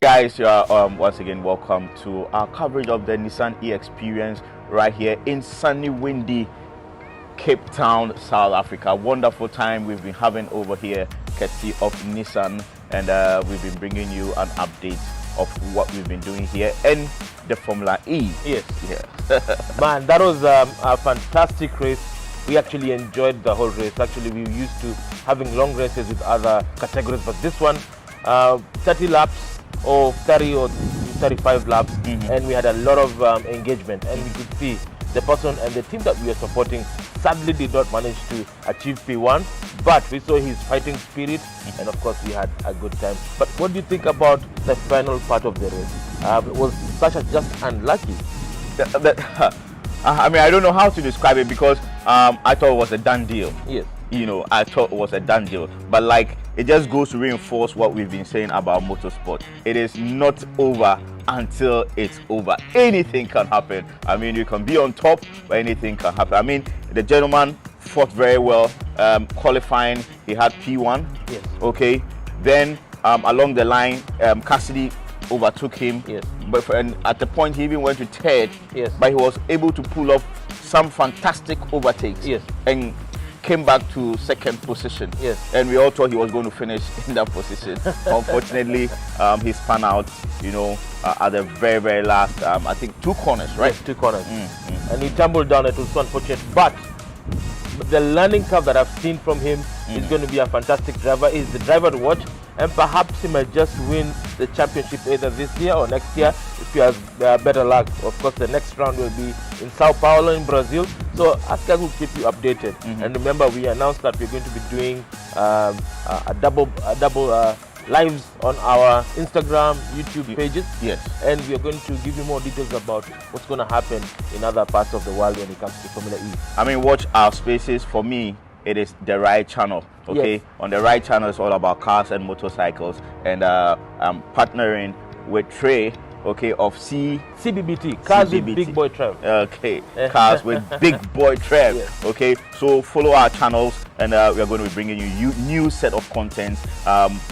Guys, you are once again welcome to our coverage of the Nissan E experience right here in sunny, windy Cape Town, South Africa. Wonderful time we've been having over here, courtesy of Nissan, and we've been bringing you an update of what we've been doing here in the Formula E. Yes, yeah. Man, that was a fantastic race. We actually enjoyed the whole race. Actually, we used to having long races with other categories, but this one, 30 laps or 30 or 35 laps, and we had a lot of engagement, and we could see the person and the team that we were supporting sadly did not manage to achieve P1, but we saw his fighting spirit, and of course we had a good time. But what do you think about the final part of the race? Was Sasha just unlucky? I mean, I don't know how to describe it because I thought it was a done deal. Yes. You know, I thought it was a done deal, but like, it just goes to reinforce what we've been saying about motorsport. It is not over until it's over. Anything can happen. I mean, you can be on top, but anything can happen. I mean, the gentleman fought very well. Qualifying, he had P1. Yes. Okay. Then along the line, Cassidy overtook him. Yes. But and at the point he even went to third. Yes. But he was able to pull off some fantastic overtakes. Yes. And came back to second position. Yes. And we all thought he was going to finish in that position. Unfortunately, he spun out, you know, at the very, very last, I think 2 corners, right? Yes, 2 corners. And he tumbled down. It was so unfortunate. But the learning curve that I've seen from him is going to be a fantastic driver. He's the driver to watch. And perhaps he might just win the championship either this year or next year if he has better luck. Of course, the next round will be in Sao Paulo in Brazil. So Aska will keep you updated. And remember, we announced that we're going to be doing a double lives on our Instagram, YouTube pages. Yes. And we are going to give you more details about what's going to happen in other parts of the world when it comes to Formula E. I mean, watch our spaces. For me, it is the right channel. Okay. Yes. On the right channel, it's all about cars and motorcycles. And I'm partnering with Trey, okay, of CBBT, Cars with Big Boy Trev. Okay, Cars with Big Boy Trev. Yes. Okay, so follow our channels, and we are going to be bringing you new set of content.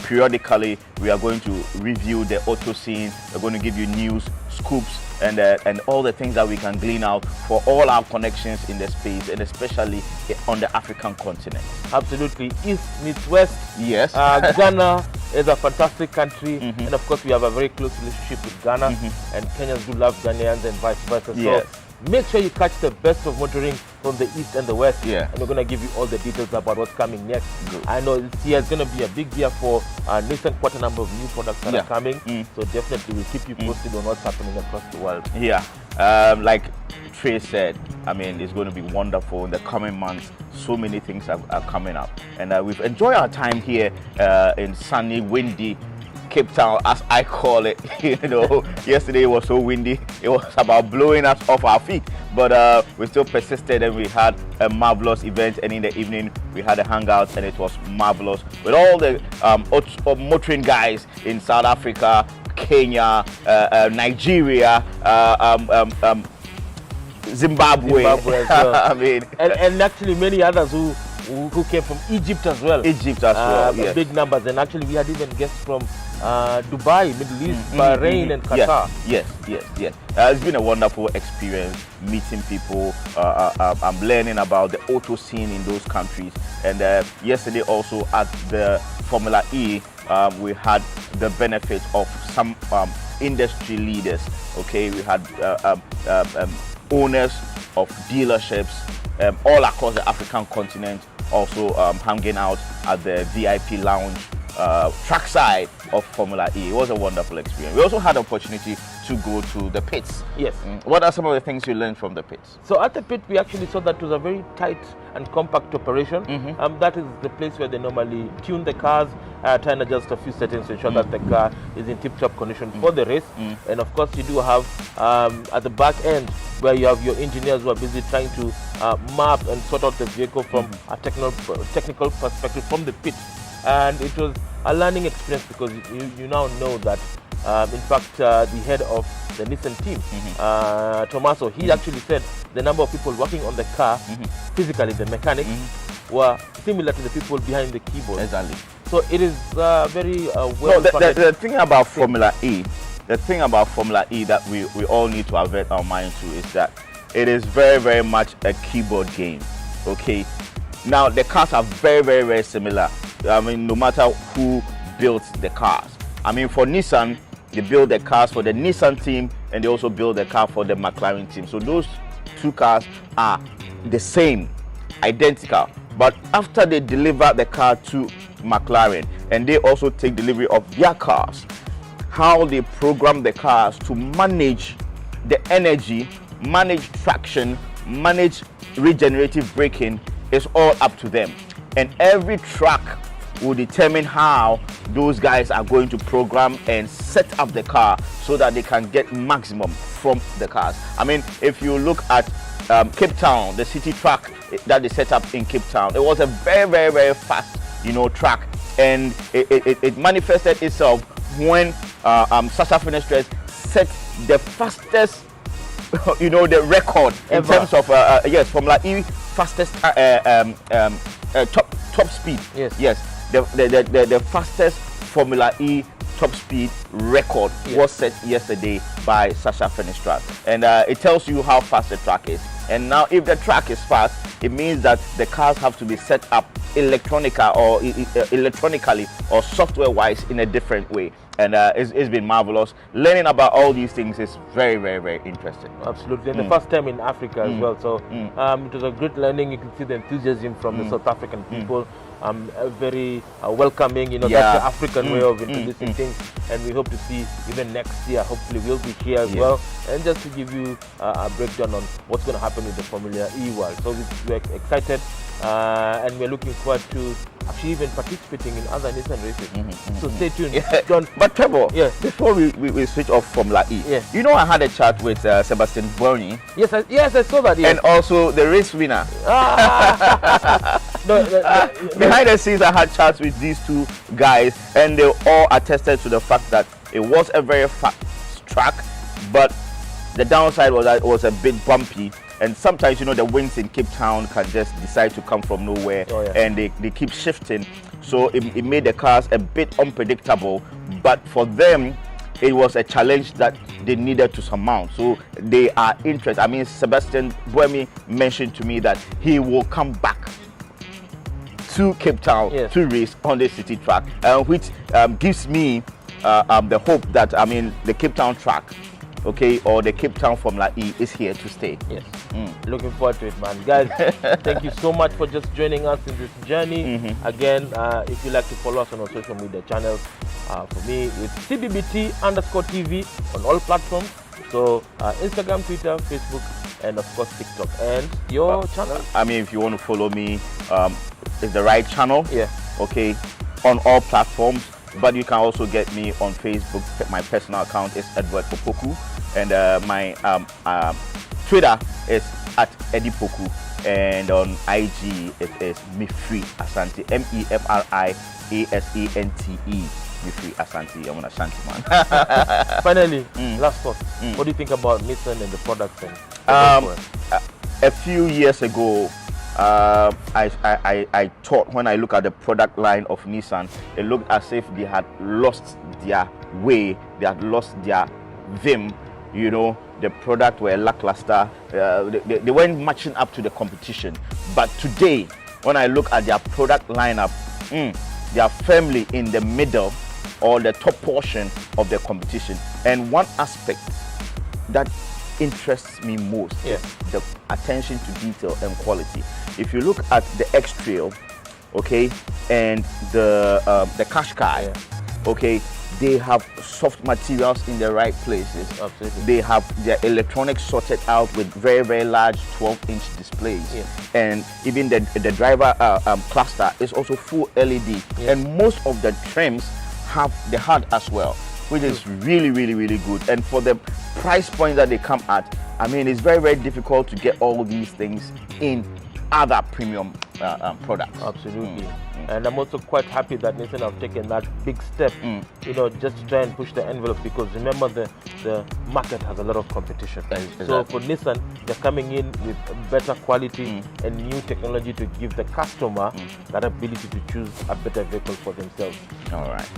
Periodically, we are going to review the auto scene. We're going to give you news, scoops, and all the things that we can glean out for all our connections in the space, and especially on the African continent. Absolutely, East meets West. Yes. Ghana is a fantastic country, and of course we have a very close relationship with Ghana, and Kenyans do love Ghanaians and vice versa. Yes. So make sure you catch the best of motoring from the East and the West, Yeah. and we're going to give you all the details about what's coming next. Good. I know this year is going to be a big year for Nissan, quite a number of new products that are coming, so definitely we'll keep you posted on what's happening across the world. Yeah, like Trey said, I mean, it's going to be wonderful in the coming months. So many things are coming up, and we've enjoyed our time here in sunny, windy Cape Town, as I call it. You know, yesterday was so windy, it was about blowing us off our feet, but we still persisted, and we had a marvelous event. And in the evening we had a hangout, and it was marvelous with all the motoring guys in South Africa, Kenya, Nigeria, Zimbabwe as well. I mean, and actually many others who came from Egypt as well. Egypt as well, yes. Big numbers, and actually we had even guests from Dubai, Middle East, Bahrain, and Qatar. Yes. It's been a wonderful experience meeting people. I'm learning about the auto scene in those countries. And yesterday also at the Formula E, we had the benefit of some industry leaders. Okay, we had owners of dealerships all across the African continent, also hanging out at the VIP lounge trackside of Formula E. It was a wonderful experience. We also had the opportunity to go to the pits. Yes. What are some of the things you learned from the pits? So at the pit, we actually saw that it was a very tight and compact operation. That is the place where they normally tune the cars, try and adjust a few settings to ensure that the car is in tip-top condition for the race. And of course, you do have at the back end where you have your engineers who are busy trying to map and sort out the vehicle from a technical perspective from the pit. And it was a learning experience because you now know that in fact the head of the Nissan team, Tommaso, he actually said the number of people working on the car physically, the mechanics, were similar to the people behind the keyboard. Exactly. So it is very well. No, the thing about Formula E, that we all need to avert our mind to is that it is very, very much a keyboard game. Okay. Now the cars are very, very, very similar. I mean, no matter who builds the cars. I mean, for Nissan, they build the cars for the Nissan team, and they also build the car for the McLaren team. So those two cars are the same, identical. But after they deliver the car to McLaren, and they also take delivery of their cars, how they program the cars to manage the energy, manage traction, manage regenerative braking is all up to them. And every track will determine how those guys are going to program and set up the car so that they can get maximum from the cars. I mean, if you look at Cape Town, the city track that they set up in Cape Town, it was a very, very, very fast, track, and it manifested itself when Sasha Fenestres set the fastest, the record in terms of Formula E fastest top speed. Yes. The fastest Formula E top speed record was set yesterday by Sasha Fenestres, and it tells you how fast the track is. And now, if the track is fast, it means that the cars have to be set up electronically or software-wise in a different way. And it's been marvelous. Learning about all these things is very, very, very interesting. Absolutely. And the first time in Africa as well. So it was a great learning. You can see the enthusiasm from the South African people. Very welcoming, that's the African way of introducing things. And we hope to see even next year, hopefully we'll be here as well. And just to give you a breakdown on what's going to happen with the Formula E world. So we're excited and we're looking forward to actually even participating in other Nissan races. So stay tuned. But Trevor, before we switch off Formula E, I had a chat with Sebastian Buemi. Yes, I saw that. And also the race winner. Behind the scenes, I had chats with these two guys, and they all attested to the fact that it was a very fast track, but the downside was that it was a bit bumpy. And sometimes, the winds in Cape Town can just decide to come from nowhere, and they keep shifting. So it made the cars a bit unpredictable. But for them, it was a challenge that they needed to surmount. So they are interested. I mean, Sebastian Buemi mentioned to me that he will come back to Cape Town to race on the city track, which gives me the hope that, the Cape Town track, or the Cape Town Formula E is here to stay. Yes. Looking forward to it, man. Guys, thank you so much for just joining us in this journey. Again, if you'd like to follow us on our social media channels, for me, it's CBBT_TV on all platforms. So Instagram, Twitter, Facebook, and of course TikTok. And your channel? If you want to follow me, it's the right channel. On all platforms. But you can also get me on Facebook. My personal account is Edward Popoku, and my Twitter is @EddiePoku, and on IG it is Mifri Asante, MEFRIASANTE, Mifri Asante. I'm an Ashanti man. Finally, last thought. What do you think about Nissan and the products? A few years ago, I thought, when I look at the product line of Nissan, it looked as if they had lost their way, they had lost their vim. The product were lackluster. They weren't matching up to the competition. But today, when I look at their product lineup, they are firmly in the middle or the top portion of the competition. And one aspect that interests me most is the attention to detail and quality. If you look at the X-Trail, and the Qashqai, they have soft materials in the right places. Absolutely. They have their electronics sorted out with very, very large 12-inch displays. And even the driver cluster is also full LED. And most of the trims have the HUD as well, which is really, really, really good. And for the price point that they come at, it's very, very difficult to get all these things in other premium products. Absolutely. And I'm also quite happy that Nissan have taken that big step, you know, just to try and push the envelope, because remember the market has a lot of competition. Exactly. So for Nissan, they're coming in with better quality and new technology to give the customer that ability to choose a better vehicle for themselves. All right.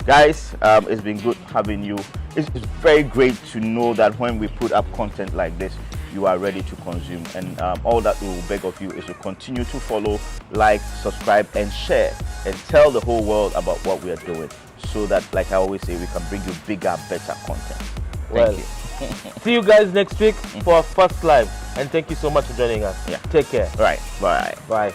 Guys, it's been good having you. It's very great to know that when we put up content like this, you are ready to consume. And all that we will beg of you is to continue to follow, like, subscribe, and share, and tell the whole world about what we are doing, so that, like I always say, we can bring you bigger, better content. Thank you. See you guys next week for our first live. And thank you so much for joining us. Yeah. Take care. Right. Bye. Bye.